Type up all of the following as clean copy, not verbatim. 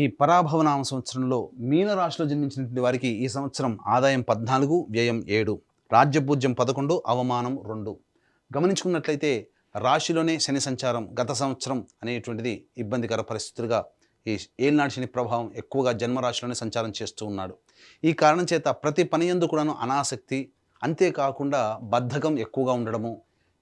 ఈ పరాభవనామ సంవత్సరంలో మీనరాశిలో జన్మించినటువంటి వారికి ఈ సంవత్సరం ఆదాయం 14, వ్యయం 7, రాజ్యపూజ్యం 11, అవమానం 2. గమనించుకున్నట్లయితే రాశిలోనే శని సంచారం గత సంవత్సరం అనేటువంటిది ఇబ్బందికర పరిస్థితులుగా ఈ ఏలినాటి శని ప్రభావం ఎక్కువగా జన్మరాశిలోనే సంచారం చేస్తూ ఉన్నాడు. ఈ కారణం చేత ప్రతి పని యందు కూడాను అనాసక్తి, అంతేకాకుండా బద్ధకం ఎక్కువగా ఉండడము,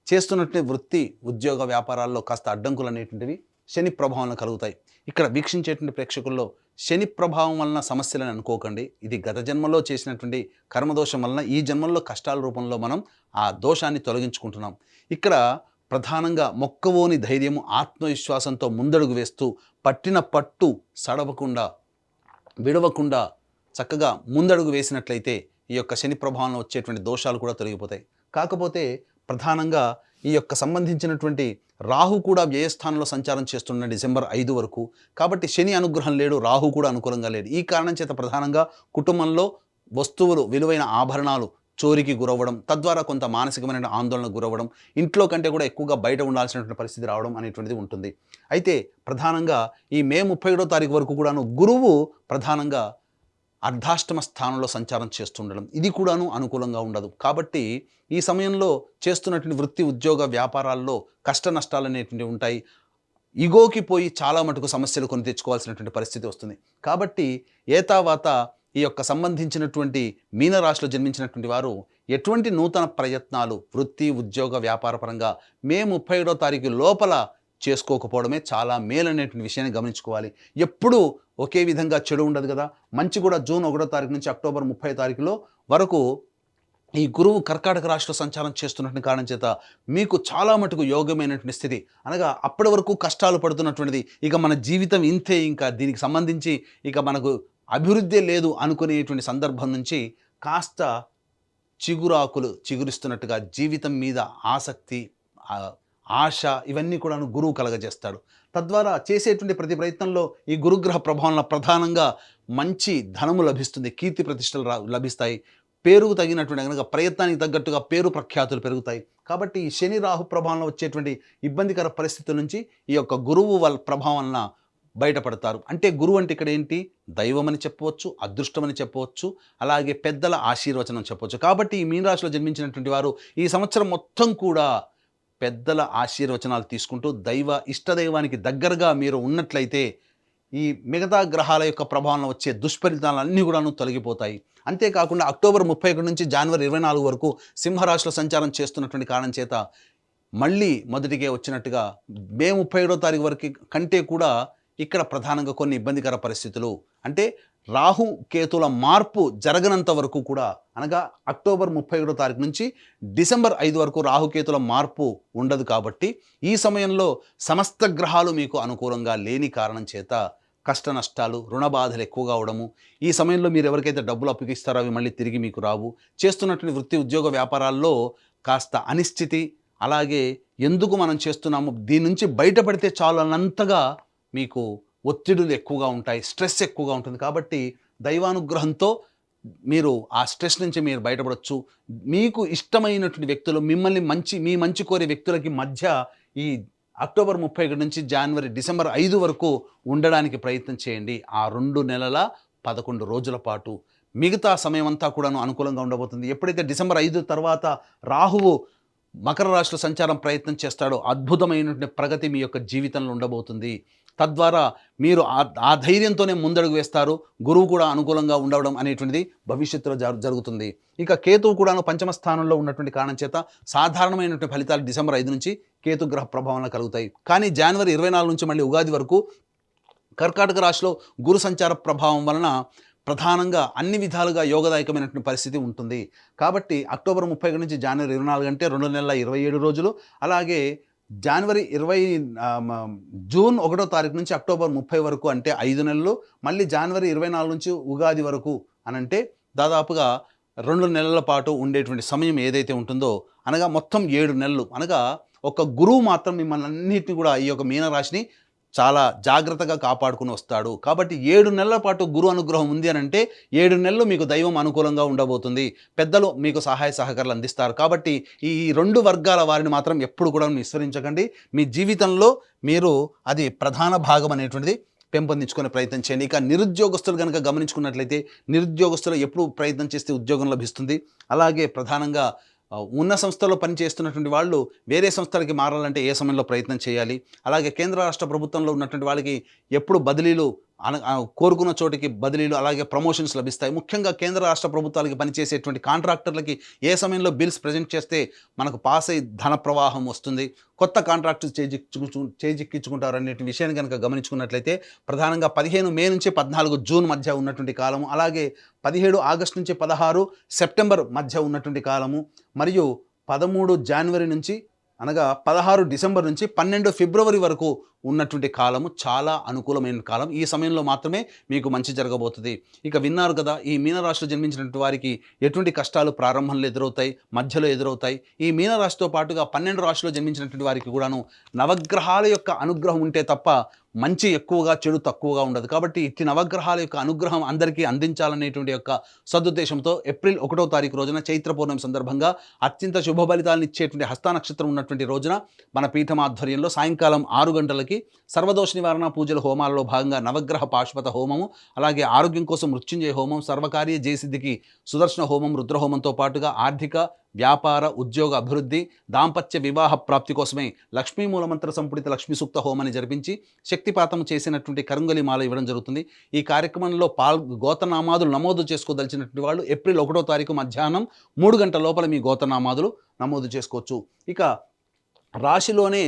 చేస్తున్నటువంటి వృత్తి ఉద్యోగ వ్యాపారాల్లో కాస్త అడ్డంకులు అనేటువంటివి శని ప్రభావంలో కలుగుతాయి. ఇక్కడ వీక్షించేటువంటి ప్రేక్షకుల్లో శని ప్రభావం వలన సమస్యలని అనుకోకండి. ఇది గత జన్మలో చేసినటువంటి కర్మదోషం వలన ఈ జన్మల్లో కష్టాల రూపంలో మనం ఆ దోషాన్ని తొలగించుకుంటున్నాం. ఇక్కడ ప్రధానంగా మొక్కవోని ధైర్యము, ఆత్మవిశ్వాసంతో ముందడుగు వేస్తూ పట్టిన పట్టు సడవకుండా విడవకుండా చక్కగా ముందడుగు వేసినట్లయితే ఈ యొక్క శని ప్రభావంలో వచ్చేటువంటి దోషాలు కూడా తొలగిపోతాయి. కాకపోతే ప్రధానంగా ఈ యొక్క సంబంధించినటువంటి రాహు కూడా వ్యయస్థానంలో సంచారం చేస్తున్న డిసెంబర్ 5 వరకు. కాబట్టి శని అనుగ్రహం లేడు, రాహు కూడా అనుకూలంగా లేడు. ఈ కారణం చేత ప్రధానంగా కుటుంబంలో వస్తువులు, విలువైన ఆభరణాలు చోరికి గురవ్వడం, తద్వారా కొంత మానసికమైన ఆందోళనకు గురవ్వడం, ఇంట్లో కంటే కూడా ఎక్కువగా బయట ఉండాల్సినటువంటి పరిస్థితి రావడం అనేటువంటిది ఉంటుంది. అయితే ప్రధానంగా ఈ మే 31వ తారీఖు వరకు కూడాను గురువు ప్రధానంగా అర్ధాష్టమ స్థానంలో సంచారం చేస్తుండడం, ఇది కూడాను అనుకూలంగా ఉండదు. కాబట్టి ఈ సమయంలో చేస్తున్నటువంటి వృత్తి ఉద్యోగ వ్యాపారాల్లో కష్ట నష్టాలు అనేటువంటివి ఉంటాయి. ఇగోకి పోయి చాలా మటుకు సమస్యలు కొని తెచ్చుకోవాల్సినటువంటి పరిస్థితి వస్తుంది. కాబట్టి ఏతావాత ఈ యొక్క సంబంధించినటువంటి మీనరాశిలో జన్మించినటువంటి వారు ఎటువంటి నూతన ప్రయత్నాలు వృత్తి ఉద్యోగ వ్యాపార పరంగా మే 31వ తారీఖు లోపల చేసుకోకపోవడమే చాలా మేలనేటువంటి విషయాన్ని గమనించుకోవాలి. ఎప్పుడూ ఒకే విధంగా చెడు ఉండదు కదా. మంచి కూడా జూన్ 1వ తారీఖు నుంచి అక్టోబర్ 30వ తారీఖులో వరకు ఈ గురువు కర్కాటక రాశిలో సంచారం చేస్తున్నటువంటి కారణం చేత మీకు చాలా మటుకు యోగమైనటువంటి స్థితి, అనగా అప్పటి వరకు కష్టాలు పడుతున్నటువంటిది ఇక మన జీవితం ఇంతే, ఇంకా దీనికి సంబంధించి ఇక మనకు అభివృద్ధి లేదు అనుకునేటువంటి సందర్భం నుంచి కాస్త చిగురాకులు చిగురిస్తున్నట్టుగా జీవితం మీద ఆసక్తి, ఆశ ఇవన్నీ కూడా గురువు కలగజేస్తాడు. తద్వారా చేసేటువంటి ప్రతి ప్రయత్నంలో ఈ గురుగ్రహ ప్రభావం ప్రధానంగా మంచి ధనము లభిస్తుంది, కీర్తి ప్రతిష్టలు లభిస్తాయి, పేరుకు తగినటువంటి కనుక ప్రయత్నానికి తగ్గట్టుగా పేరు ప్రఖ్యాతులు పెరుగుతాయి. కాబట్టి ఈ శని రాహు ప్రభావంలో వచ్చేటువంటి ఇబ్బందికర పరిస్థితుల నుంచి ఈ యొక్క గురువు వాళ్ళ ప్రభావం వలన బయటపడతారు. అంటే గురువు అంటే ఇక్కడ ఏంటి, దైవం అని చెప్పవచ్చు, అదృష్టం అని చెప్పవచ్చు, అలాగే పెద్దల ఆశీర్వచనం చెప్పవచ్చు. కాబట్టి ఈ మీనరాశిలో జన్మించినటువంటి వారు ఈ సంవత్సరం మొత్తం కూడా పెద్దల ఆశీర్వచనాలు తీసుకుంటూ ఇష్టదైవానికి దగ్గరగా మీరు ఉన్నట్లయితే ఈ మిగతా గ్రహాల యొక్క ప్రభావంలో వచ్చే దుష్ఫలితాలన్నీ కూడాను తొలగిపోతాయి. అంతేకాకుండా అక్టోబర్ 31 నుంచి జనవరి 24 వరకు సింహరాశిలో సంచారం చేస్తున్నటువంటి కారణం చేత మళ్ళీ మొదటికే వచ్చినట్టుగా మే 31వ తారీఖు వరకు కంటే కూడా ఇక్కడ ప్రధానంగా కొన్ని ఇబ్బందికర పరిస్థితులు, అంటే రాహు కేతుల మార్పు జరగనంత వరకు కూడా, అనగా అక్టోబర్ 31వ తారీఖు నుంచి డిసెంబర్ 5 వరకు రాహుకేతుల మార్పు ఉండదు. కాబట్టి ఈ సమయంలో సమస్త గ్రహాలు మీకు అనుకూలంగా లేని కారణం చేత కష్ట నష్టాలు, రుణ బాధలు ఎక్కువగా అవడము, ఈ సమయంలో మీరు ఎవరికైతే డబ్బులు అప్పగిస్తారో అవి మళ్ళీ తిరిగి మీకు రావు, చేస్తున్నటువంటి వృత్తి ఉద్యోగ వ్యాపారాల్లో కాస్త అనిశ్చితి, అలాగే ఎందుకు మనం చేస్తున్నాము దీని నుంచి బయటపడితే చాలు అన్నంతగా మీకు ఒత్తిడులు ఎక్కువగా ఉంటాయి, స్ట్రెస్ ఎక్కువగా ఉంటుంది. కాబట్టి దైవానుగ్రహంతో మీరు ఆ స్ట్రెస్ నుంచి మీరు బయటపడవచ్చు. మీకు ఇష్టమైనటువంటి వ్యక్తులు, మీ మంచి కోరే వ్యక్తులకి మధ్య ఈ అక్టోబర్ 31 నుంచి డిసెంబర్ 5 వరకు ఉండడానికి ప్రయత్నం చేయండి. ఆ 2 నెలల 11 రోజుల పాటు మిగతా సమయం అంతా కూడాను అనుకూలంగా ఉండబోతుంది. ఎప్పుడైతే డిసెంబర్ 5 తర్వాత రాహువు మకర రాశిలో సంచారం ప్రయత్నం చేస్తాడో అద్భుతమైనటువంటి ప్రగతి మీ యొక్క జీవితంలో ఉండబోతుంది. తద్వారా మీరు ఆ ధైర్యంతోనే ముందడుగు వేస్తారు. గురువు కూడా అనుకూలంగా ఉండడం అనేటువంటిది భవిష్యత్తులో జరుగుతుంది. ఇక కేతువు కూడాను పంచమ స్థానంలో ఉన్నటువంటి కారణం చేత సాధారణమైనటువంటి ఫలితాలు డిసెంబర్ 5 నుంచి కేతు గ్రహ ప్రభావంలో కలుగుతాయి. కానీ జనవరి 24 నుంచి మళ్ళీ ఉగాది వరకు కర్కాటక రాశిలో గురు సంచార ప్రభావం వలన ప్రధానంగా అన్ని విధాలుగా యోగదాయకమైనటువంటి పరిస్థితి ఉంటుంది. కాబట్టి అక్టోబర్ 31 నుంచి జనవరి 24 అంటే 2 నెలల 27 రోజులు, అలాగే జూన్ 1వ తారీఖు నుంచి అక్టోబర్ 30 వరకు అంటే 5 నెలలు, మళ్ళీ జనవరి 24 నుంచి ఉగాది వరకు అనంటే దాదాపుగా 2 నెలల పాటు ఉండేటువంటి సమయం ఏదైతే ఉంటుందో, అనగా మొత్తం 7 నెలలు, అనగా ఒక గురువు మాత్రం మిమ్మల్ని అన్నింటినీ కూడా ఈ యొక్క మీనరాశిని చాలా జాగ్రత్తగా కాపాడుకుని వస్తాడు. కాబట్టి 7 నెలల పాటు గురు అనుగ్రహం ఉంది అని అంటే 7 నెలలు మీకు దైవం అనుకూలంగా ఉండబోతుంది, పెద్దలు మీకు సహాయ సహకారాలు అందిస్తారు. కాబట్టి ఈ 2 వర్గాల వారిని మాత్రం ఎప్పుడు కూడా విస్మరించకండి. మీ జీవితంలో మీరు అది ప్రధాన భాగం అనేటువంటిది పెంపొందించుకునే ప్రయత్నం చేయండి. ఇక నిరుద్యోగస్తులు కనుక గమనించుకున్నట్లయితే నిరుద్యోగస్తులు ఎప్పుడు ప్రయత్నం చేస్తే ఉద్యోగం లభిస్తుంది. అలాగే ప్రధానంగా ఉన్న సంస్థలో పనిచేస్తున్నటువంటి వాళ్ళు వేరే సంస్థలకి మారాలంటే ఏ సమయంలో ప్రయత్నం చేయాలి. అలాగే కేంద్ర రాష్ట్ర ప్రభుత్వంలో ఉన్నటువంటి వాళ్ళకి ఎప్పుడు బదిలీలు కోరుకున్న చోటికి బదిలీలు అలాగే ప్రమోషన్స్ లభిస్తాయి. ముఖ్యంగా కేంద్ర రాష్ట్ర ప్రభుత్వాలకి పనిచేసేటువంటి కాంట్రాక్టర్లకి ఏ సమయంలో బిల్స్ ప్రజెంట్ చేస్తే మనకు పాస్ అయ్యి ధన ప్రవాహం వస్తుంది, కొత్త కాంట్రాక్టు చేజిక్కించుకుంటారు అనే విషయాన్ని కనుక గమనించుకున్నట్లయితే ప్రధానంగా 15 మే నుంచి 14 జూన్ మధ్య ఉన్నటువంటి కాలము, అలాగే 17 ఆగస్టు నుంచి 16 సెప్టెంబర్ మధ్య ఉన్నటువంటి కాలము, మరియు 13 జనవరి నుంచి అనగా 16 డిసెంబర్ నుంచి 12 ఫిబ్రవరి వరకు ఉన్నటువంటి కాలము చాలా అనుకూలమైన కాలం. ఈ సమయంలో మాత్రమే మీకు మంచి జరగబోతుంది. ఇక విన్నారు కదా, ఈ మీనరాశిలో జన్మించినటువంటి వారికి ఎటువంటి కష్టాలు ప్రారంభంలో ఎదురవుతాయి, మధ్యలో ఎదురవుతాయి. ఈ మీనరాశితో పాటుగా 12 రాశిలో జన్మించినటువంటి వారికి కూడాను నవగ్రహాల యొక్క అనుగ్రహం ఉంటే తప్ప మంచి ఎక్కువగా చెడు తక్కువగా ఉండదు. కాబట్టి ఇట్టి నవగ్రహాల యొక్క అనుగ్రహం అందరికీ అందించాలనేటువంటి యొక్క సదుద్దేశంతో ఏప్రిల్ 1వ తారీఖు రోజున చైత్ర పౌర్ణమి సందర్భంగా అత్యంత శుభ ఫలితాలను ఇచ్చేటువంటి హస్త నక్షత్రం ఉన్నటువంటి రోజున మన పీఠం ఆధ్వర్యంలో సాయంకాలం 6 గంటలకి సర్వదోష నివారణ పూజల హోమాలలో భాగంగా నవగ్రహ పాశుపత హోమము, అలాగే ఆరోగ్యం కోసం మృత్యుంజయ హోమం, సర్వకార్య జయసిద్ధికి సుదర్శన హోమం, రుద్రహోమంతో పాటుగా ఆర్థిక, వ్యాపార, ఉద్యోగ అభివృద్ధి, దాంపత్య వివాహ ప్రాప్తి కోసమే లక్ష్మీ మూలమంత్ర సంపుడిత లక్ష్మీ సూక్త హోమాన్ని జరిపించి శక్తిపాతం చేసినటువంటి కరుంగలి మాల ఇవ్వడం జరుగుతుంది. ఈ కార్యక్రమంలో గోతనామాదులు నమోదు చేసుకోదలిచినటువంటి వాళ్ళు ఏప్రిల్ 1వ తారీఖు మధ్యాహ్నం 3 గంటల లోపల మీ గోతనామాదులు నమోదు చేసుకోవచ్చు. ఇక రాశిలోనే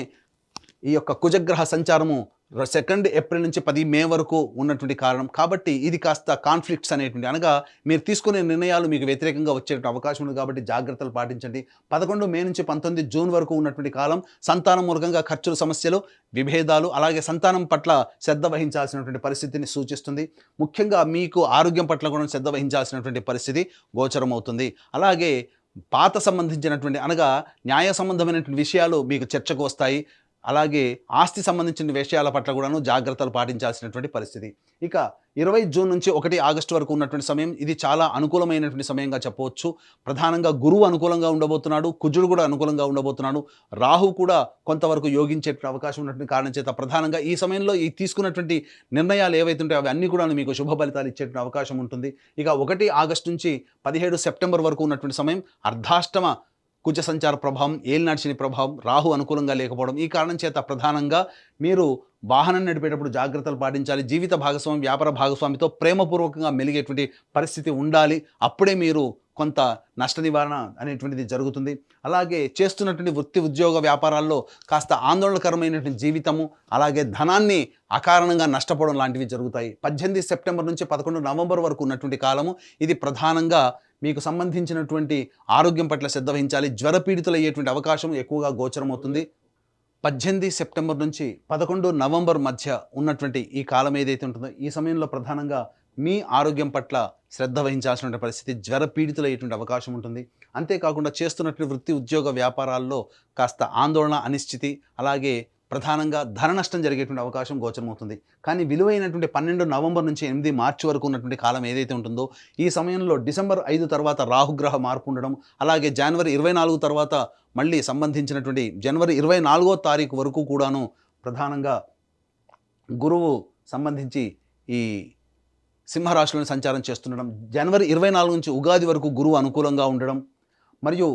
ఈ యొక్క కుజగ్రహ సంచారము 2 ఏప్రిల్ నుంచి 10 మే వరకు ఉన్నటువంటి కారణం కాబట్టి ఇది కాస్త కాన్ఫ్లిక్ట్స్ అనేటువంటి, అనగా మీరు తీసుకునే నిర్ణయాలు మీకు వ్యతిరేకంగా వచ్చే అవకాశం ఉంది కాబట్టి జాగ్రత్తలు పాటించండి. 11 మే నుంచి 19 జూన్ వరకు ఉన్నటువంటి కాలం సంతానం మూలంగా ఖర్చుల సమస్యలు, విభేదాలు, అలాగే సంతానం పట్ల శ్రద్ధ వహించాల్సినటువంటి పరిస్థితిని సూచిస్తుంది. ముఖ్యంగా మీకు ఆరోగ్యం పట్ల కూడా శ్రద్ధ వహించాల్సినటువంటి పరిస్థితి గోచరం అవుతుంది. అలాగే పాత సంబంధించినటువంటి అనగా న్యాయ సంబంధమైనటువంటి విషయాలు మీకు చర్చకు వస్తాయి. అలాగే ఆస్తి సంబంధించిన విషయాల పట్ల కూడాను జాగ్రత్తలు పాటించాల్సినటువంటి పరిస్థితి. ఇక 20 జూన్ నుంచి 1 ఆగస్టు వరకు ఉన్నటువంటి సమయం ఇది చాలా అనుకూలమైనటువంటి సమయంగా చెప్పవచ్చు. ప్రధానంగా గురువు అనుకూలంగా ఉండబోతున్నాడు, కుజుడు కూడా అనుకూలంగా ఉండబోతున్నాడు, రాహు కూడా కొంతవరకు యోగించే అవకాశం ఉన్నటువంటి కారణం చేత ప్రధానంగా ఈ సమయంలో ఈ తీసుకున్నటువంటి నిర్ణయాలు ఏవైతే ఉంటాయో అవి అన్నీ కూడా మీకు శుభ ఫలితాలు ఇచ్చేటువంటి అవకాశం ఉంటుంది. ఇక 1 ఆగస్టు నుంచి 17 సెప్టెంబర్ వరకు ఉన్నటువంటి సమయం అర్ధాష్టమ కుజ సంచార ప్రభావం, ఏలినాటి శని ప్రభావం, రాహు అనుకూలంగా లేకపోవడం, ఈ కారణం చేత ప్రధానంగా మీరు వాహనం నడిపేటప్పుడు జాగ్రత్తలు పాటించాలి. జీవిత భాగస్వామి, వ్యాపార భాగస్వామితో ప్రేమపూర్వకంగా మెలిగేటువంటి పరిస్థితి ఉండాలి. అప్పుడే మీరు కొంత నష్ట నివారణ అనేటువంటిది జరుగుతుంది. అలాగే చేస్తున్నటువంటి వృత్తి, ఉద్యోగ, వ్యాపారాల్లో కాస్త ఆందోళనకరమైనటువంటి జీవితము, అలాగే ధనాన్ని అకారణంగా నష్టపోవడం లాంటివి జరుగుతాయి. 18 సెప్టెంబర్ నుంచి 11 నవంబర్ వరకు ఉన్నటువంటి కాలము ఇది ప్రధానంగా మీకు సంబంధించినటువంటి ఆరోగ్యం పట్ల శ్రద్ధ వహించాలి. జ్వరపీడితులు అయ్యేటువంటి అవకాశం ఎక్కువగా గోచరం అవుతుంది. 18 సెప్టెంబర్ నుంచి 11 నవంబర్ మధ్య ఉన్నటువంటి ఈ కాలం ఏదైతే ఉంటుందో ఈ సమయంలో ప్రధానంగా మీ ఆరోగ్యం పట్ల శ్రద్ధ వహించాల్సిన పరిస్థితి, జ్వరపీడితులు అయ్యేటువంటి అవకాశం ఉంటుంది. అంతేకాకుండా చేస్తున్నటువంటి వృత్తి, ఉద్యోగ, వ్యాపారాల్లో కాస్త ఆందోళన, అనిశ్చితి, అలాగే ప్రధానంగా ధన నష్టం జరిగేటువంటి అవకాశం గోచరమవుతుంది. కానీ విలువైనటువంటి 12 నవంబర్ నుంచి 8 మార్చి వరకు ఉన్నటువంటి కాలం ఏదైతే ఉంటుందో ఈ సమయంలో డిసెంబర్ 5 తర్వాత రాహుగ్రహ మార్పు ఉండడం, అలాగే జనవరి 24 తర్వాత మళ్ళీ సంబంధించినటువంటి జనవరి 24వ తారీఖు వరకు కూడాను ప్రధానంగా గురువు సంబంధించి ఈ సింహరాశిలోని సంచారం చేస్తుండడం, జనవరి 24 నుంచి ఉగాది వరకు గురువు అనుకూలంగా ఉండడం, మరియు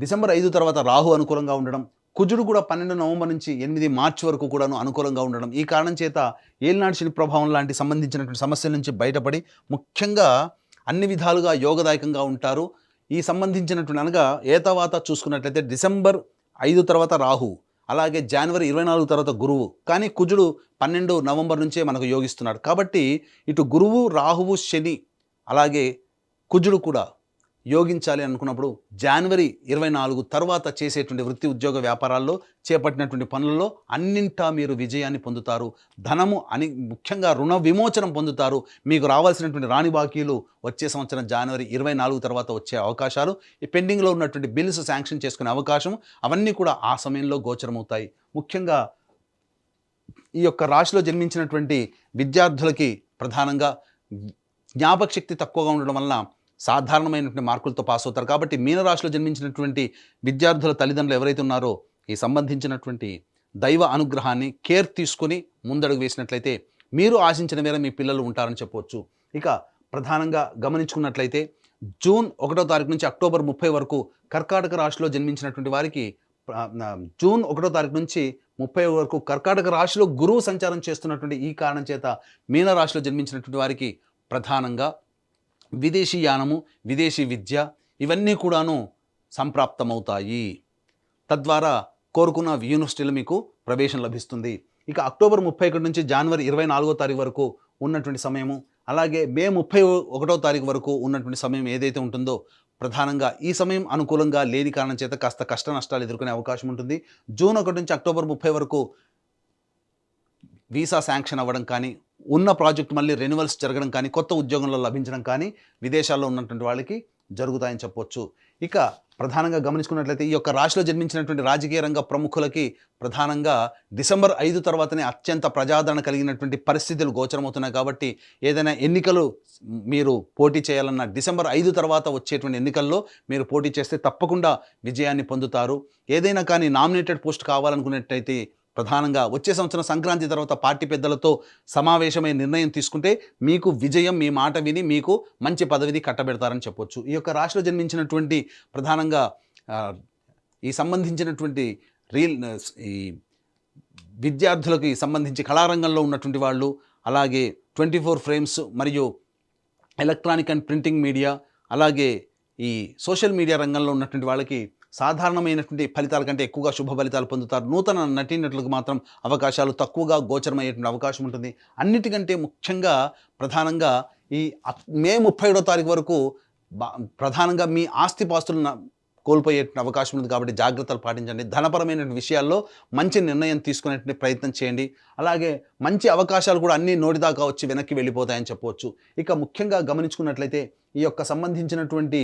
డిసెంబర్ 5 తర్వాత రాహు అనుకూలంగా ఉండడం, కుజుడు కూడా 12 నవంబర్ నుంచి 8 మార్చి వరకు కూడాను అనుకూలంగా ఉండడం, ఈ కారణం చేత ఏలినాటి శని ప్రభావం లాంటి సంబంధించినటువంటి సమస్యల నుంచి బయటపడి ముఖ్యంగా అన్ని విధాలుగా యోగదాయకంగా ఉంటారు. ఈ సంబంధించినటువంటి అనగా ఏతవాత చూసుకున్నట్లయితే డిసెంబర్ 5 తర్వాత రాహు, అలాగే జనవరి 24 తర్వాత గురువు, కానీ కుజుడు 12 నవంబర్ నుంచే మనకు యోగిస్తున్నాడు. కాబట్టి ఇటు గురువు, రాహువు, శని అలాగే కుజుడు కూడా యోగించాలి అనుకున్నప్పుడు జనవరి 24 తర్వాత చేసేటువంటి వృత్తి, ఉద్యోగ, వ్యాపారాల్లో చేపట్టినటువంటి పనులలో అన్నింటా మీరు విజయాన్ని పొందుతారు. ధనము అని ముఖ్యంగా రుణ విమోచనం పొందుతారు. మీకు రావాల్సినటువంటి రాని బాకీలు వచ్చే సంవత్సరం జనవరి 24 తర్వాత వచ్చే అవకాశాలు, ఈ పెండింగ్లో ఉన్నటువంటి బిల్స్ శాంక్షన్ చేసుకునే అవకాశం అవన్నీ కూడా ఆ సమయంలో గోచరమవుతాయి. ముఖ్యంగా ఈ యొక్క రాశిలో జన్మించినటువంటి విద్యార్థులకి ప్రధానంగా జ్ఞాపక శక్తి తక్కువగా ఉండడం వలన సాధారణమైనటువంటి మార్కులతో పాస్ అవుతారు. కాబట్టి మీనరాశిలో జన్మించినటువంటి విద్యార్థుల తల్లిదండ్రులు ఎవరైతే ఉన్నారో ఈ సంబంధించినటువంటి దైవ అనుగ్రహాన్ని కేర్ తీసుకుని ముందడుగు వేసినట్లయితే మీరు ఆశించిన మేర మీ పిల్లలు ఉంటారని చెప్పవచ్చు. ఇక ప్రధానంగా గమనించుకున్నట్లయితే జూన్ 1వ తారీఖు నుంచి అక్టోబర్ 30 వరకు కర్కాటక రాశిలో జన్మించినటువంటి వారికి జూన్ 1వ తారీఖు నుంచి 30 వరకు కర్కాటక రాశిలో గురువు సంచారం చేస్తున్నటువంటి ఈ కారణం చేత మీనరాశిలో జన్మించినటువంటి వారికి ప్రధానంగా విదేశీ యానము, విదేశీ విద్య ఇవన్నీ కూడాను సంప్రాప్తమవుతాయి. తద్వారా కోరుకున్న యూనివర్సిటీలో మీకు ప్రవేశం లభిస్తుంది. ఇక అక్టోబర్ 31 నుంచి జనవరి 24వ తారీఖు వరకు ఉన్నటువంటి సమయము, అలాగే మే 31వ తారీఖు వరకు ఉన్నటువంటి సమయం ఏదైతే ఉంటుందో ప్రధానంగా ఈ సమయం అనుకూలంగా లేని కారణం చేత కాస్త కష్ట నష్టాలు ఎదుర్కొనే అవకాశం ఉంటుంది. జూన్ 1 నుంచి అక్టోబర్ 30 వరకు వీసా శాంక్షన్ అవ్వడం కానీ, ఉన్న ప్రాజెక్ట్ మళ్ళీ రెన్యువల్స్ జరగడం కానీ, కొత్త ఉద్యోగంలో లభించడం కానీ విదేశాల్లో ఉన్నటువంటి వాళ్ళకి జరుగుతాయని చెప్పొచ్చు. ఇక ప్రధానంగా గమనించుకున్నట్లయితే ఈ యొక్క రాశిలో జన్మించినటువంటి రాజకీయ రంగ ప్రముఖులకి ప్రధానంగా డిసెంబర్ 5 తర్వాతనే అత్యంత ప్రజాదరణ కలిగినటువంటి పరిస్థితులు గోచరమవుతున్నాయి. కాబట్టి ఏదైనా ఎన్నికలు మీరు పోటీ చేయాలన్న డిసెంబర్ 5 తర్వాత వచ్చేటువంటి ఎన్నికల్లో మీరు పోటీ చేస్తే తప్పకుండా విజయాన్ని పొందుతారు. ఏదైనా కానీ నామినేటెడ్ పోస్ట్ కావాలనుకున్నట్టయితే ప్రధానంగా వచ్చే సంవత్సరం సంక్రాంతి తర్వాత పార్టీ పెద్దలతో సమావేశమై నిర్ణయం తీసుకుంటే మీకు విజయం మీ మాట విని మీకు మంచి పదవిని కట్టబెడతారని చెప్పొచ్చు. ఈ యొక్క రాశిలో జన్మించినటువంటి ప్రధానంగా ఈ సంబంధించినటువంటి ఈ విద్యార్థులకి సంబంధించి కళారంగంలో ఉన్నటువంటి వాళ్ళు, అలాగే 24 ఫ్రేమ్స్ మరియు ఎలక్ట్రానిక్ అండ్ ప్రింటింగ్ మీడియా, అలాగే ఈ సోషల్ మీడియా రంగంలో ఉన్నటువంటి వాళ్ళకి సాధారణమైనటువంటి ఫలితాల కంటే ఎక్కువగా శుభ ఫలితాలు పొందుతారు. నూతన నటీనటులకు మాత్రం అవకాశాలు తక్కువగా గోచరమయ్యేటువంటి అవకాశం ఉంటుంది. అన్నిటికంటే ముఖ్యంగా ప్రధానంగా ఈ మే 31వ తారీఖు వరకు ప్రధానంగా మీ ఆస్తిపాస్తులను కోల్పోయేటువంటి అవకాశం ఉంది. కాబట్టి జాగ్రత్తలు పాటించండి. ధనపరమైన విషయాల్లో మంచి నిర్ణయం తీసుకునేటువంటి ప్రయత్నం చేయండి. అలాగే మంచి అవకాశాలు కూడా అన్నీ నోటిదాకా వచ్చి వెనక్కి వెళ్ళిపోతాయని చెప్పవచ్చు. ఇక ముఖ్యంగా గమనించుకున్నట్లయితే ఈ యొక్క సంబంధించినటువంటి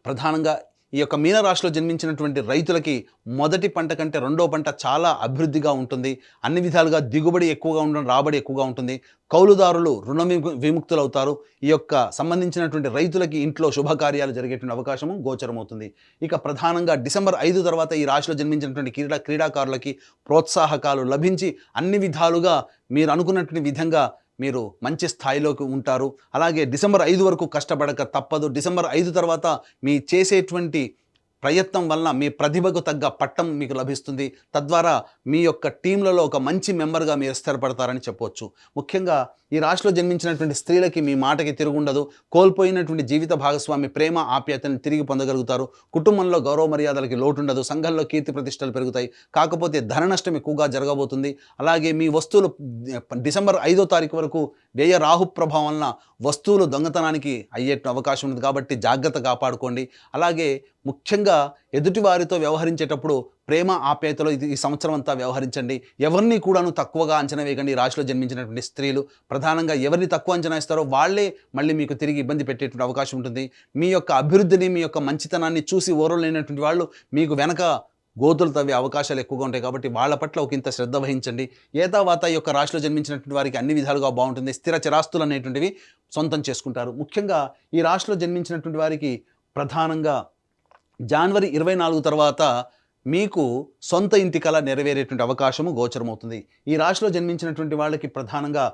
ప్రధానంగా ఈ యొక్క మీనరాశిలో జన్మించినటువంటి రైతులకి మొదటి పంట కంటే రెండో పంట చాలా అభివృద్ధిగా ఉంటుంది. అన్ని విధాలుగా దిగుబడి ఎక్కువగా ఉండడం, రాబడి ఎక్కువగా ఉంటుంది. కౌలుదారులు రుణ విముక్తులు అవుతారు. ఈ యొక్క సంబంధించినటువంటి రైతులకి ఇంట్లో శుభకార్యాలు జరిగేటువంటి అవకాశము గోచరమవుతుంది. ఇక ప్రధానంగా డిసెంబర్ 5 తర్వాత ఈ రాశిలో జన్మించినటువంటి క్రీడాకారులకి ప్రోత్సాహకాలు లభించి అన్ని విధాలుగా మీరు అనుకున్నటువంటి విధంగా మీరు మంచి స్థాయిలోకి ఉంటారు. అలాగే డిసెంబర్ 5 వరకు కష్టపడక తప్పదు. డిసెంబర్ 5 తర్వాత మీ చేసేటువంటి ప్రయత్నం వలన మీ ప్రతిభకు తగ్గ పట్టం మీకు లభిస్తుంది. తద్వారా మీ యొక్క టీంలలో ఒక మంచి మెంబర్గా మీరు స్థిరపడతారని చెప్పవచ్చు. ముఖ్యంగా ఈ రాశిలో జన్మించినటువంటి స్త్రీలకి మీ మాటకి తిరుగుండదు. కోల్పోయినటువంటి జీవిత భాగస్వామి ప్రేమ ఆప్యాయతను తిరిగి పొందగలుగుతారు. కుటుంబంలో గౌరవ మర్యాదలకి లోటుండదు. సంఘంలో కీర్తి ప్రతిష్టలు పెరుగుతాయి. కాకపోతే ధన నష్టం ఎక్కువగా జరగబోతుంది. అలాగే మీ వస్తువులు డిసెంబర్ 5వ తారీఖు వరకు వ్యయ రాహు ప్రభావం వలన వస్తువులు దొంగతనానికి అయ్యే అవకాశం ఉంది. కాబట్టి జాగ్రత్త కాపాడుకోండి. అలాగే ముఖ్యంగా ఎదుటివారితో వ్యవహరించేటప్పుడు ప్రేమ ఆప్యాయతలో ఈ సంవత్సరం అంతా వ్యవహరించండి. ఎవరిని కూడాను తక్కువగా అంచనా వేయకండి. ఈ రాశిలో జన్మించినటువంటి స్త్రీలు ప్రధానంగా ఎవరిని తక్కువ అంచనా ఇస్తారో వాళ్ళే మళ్ళీ మీకు తిరిగి ఇబ్బంది పెట్టేటువంటి అవకాశం ఉంటుంది. మీ యొక్క అభివృద్ధిని, మీ యొక్క మంచితనాన్ని చూసి ఓర్వలేనటువంటి వాళ్ళు మీకు వెనక గోతులు తవ్వే అవకాశాలు ఎక్కువగా ఉంటాయి. కాబట్టి వాళ్ళ పట్ల ఒక ఇంత శ్రద్ధ వహించండి. ఏతావాత ఈ యొక్క రాశిలో జన్మించినటువంటి వారికి అన్ని విధాలుగా బాగుంటుంది. స్థిర చిరాస్తులు అనేటువంటివి సొంతం చేసుకుంటారు. ముఖ్యంగా ఈ రాశిలో జన్మించినటువంటి వారికి ప్రధానంగా జనవరి 24 తర్వాత మీకు సొంత ఇంటి కల నెరవేరేటువంటి అవకాశము గోచరమవుతుంది. ఈ రాశిలో జన్మించినటువంటి వాళ్ళకి ప్రధానంగా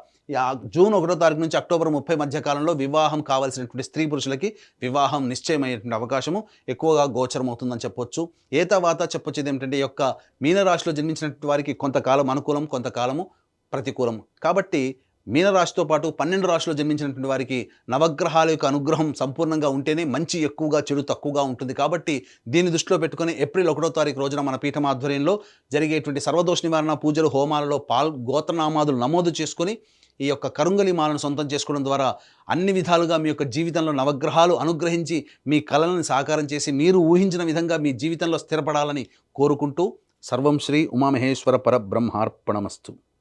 జూన్ 1వ తారీఖు నుంచి అక్టోబర్ 30 మధ్య కాలంలో వివాహం కావాల్సినటువంటి స్త్రీ పురుషులకి వివాహం నిశ్చయమయ్యేటువంటి అవకాశము ఎక్కువగా గోచరమవుతుందని చెప్పొచ్చు. ఏతావాత చెప్పొచ్చేది ఏమిటంటే ఈ యొక్క మీనరాశిలో జన్మించినటువంటి వారికి కొంతకాలం అనుకూలం, కొంతకాలము ప్రతికూలం. కాబట్టి మీనరాశితో పాటు 12 రాశిలో జన్మించినటువంటి వారికి నవగ్రహాల యొక్క అనుగ్రహం సంపూర్ణంగా ఉంటేనే మంచి ఎక్కువగా, చెడు తక్కువగా ఉంటుంది. కాబట్టి దీన్ని దృష్టిలో పెట్టుకుని ఏప్రిల్ 1వ తారీఖు రోజున మన పీఠం ఆధ్వర్యంలో జరిగేటువంటి సర్వదోష నివారణ పూజలు, హోమాలలో గోత్రనామాదులు నమోదు చేసుకొని ఈ యొక్క కరుంగలి మాలను సొంతం చేసుకోవడం ద్వారా అన్ని విధాలుగా మీ యొక్క జీవితంలో నవగ్రహాలు అనుగ్రహించి మీ కళలను సాకారం చేసి మీరు ఊహించిన విధంగా మీ జీవితంలో స్థిరపడాలని కోరుకుంటూ సర్వం శ్రీ ఉమామహేశ్వర పరబ్రహ్మార్పణమస్తు.